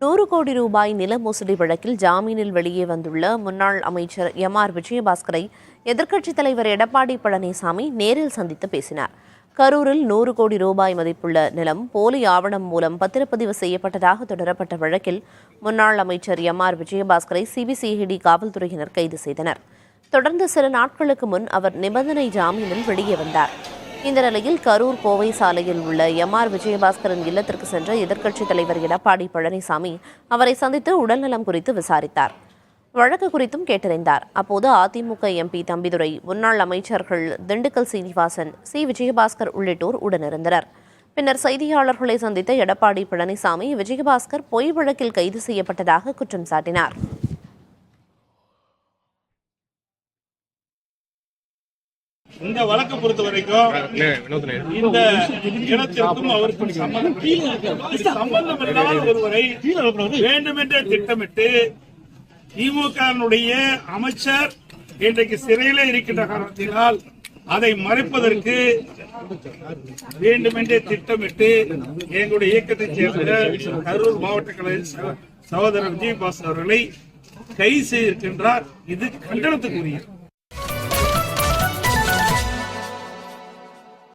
100 கோடி ரூபாய் நில மோசடி வழக்கில் ஜாமீனில் வெளியே வந்துள்ள முன்னாள் அமைச்சர் எம்.ஆர். விஜயபாஸ்கரை எதிர்க்கட்சித் தலைவர் எடப்பாடி பழனிசாமி நேரில் சந்தித்து பேசினார். கரூரில் 100 கோடி ரூபாய் மதிப்புள்ள நிலம் போலி ஆவணம் மூலம் பத்திரப்பதிவு செய்யப்பட்டதாக தொடரப்பட்ட வழக்கில் முன்னாள் அமைச்சர் எம்.ஆர். விஜயபாஸ்கரை சிபிசிஐடி காவல்துறையினர் கைது செய்தனர். தொடர்ந்து சில நாட்களுக்கு முன் அவர் நிபந்தனை ஜாமீனில் வெளியே வந்தார். இந்த நிலையில் கரூர் கோவை சாலையில் உள்ள எம்.ஆர். விஜயபாஸ்கரின் இல்லத்திற்கு சென்ற எதிர்க்கட்சித் தலைவர் எடப்பாடி பழனிசாமி அவரை சந்தித்து உடல்நலம் குறித்து விசாரித்தார். வழக்கு குறித்தும் கேட்டறிந்தார். அப்போது அதிமுக எம்பி தம்பிதுரை, முன்னாள் அமைச்சர்கள் திண்டுக்கல் சீனிவாசன், சி. விஜயபாஸ்கர் உள்ளிட்டோர் உடனிருந்தனர். பின்னர் செய்தியாளர்களை சந்தித்த எடப்பாடி பழனிசாமி விஜயபாஸ்கர் பொய் வழக்கில் கைது செய்யப்பட்டதாக குற்றம் சாட்டினார். இந்த வழக்கை பொறுத்த வரைக்கும் இந்த இடத்திற்கும் அவருக்கும் சம்பந்தம் இல்லாத ஒருவரை வேண்டுமென்றே திட்டமிட்டு திமுக அமைச்சர் இன்றைக்கு சிறையில இருக்கின்ற காரணத்தினால் அதை மறைப்பதற்கு வேண்டுமென்றே திட்டமிட்டு எங்களுடைய இயக்கத்தைச் சேர்ந்த கரூர் மாவட்ட கழக சகோதரர் விஜயபாஸ்கர் அவர்களை கைது செய்திருக்கின்றார். இது கண்டனத்துக்குரியது.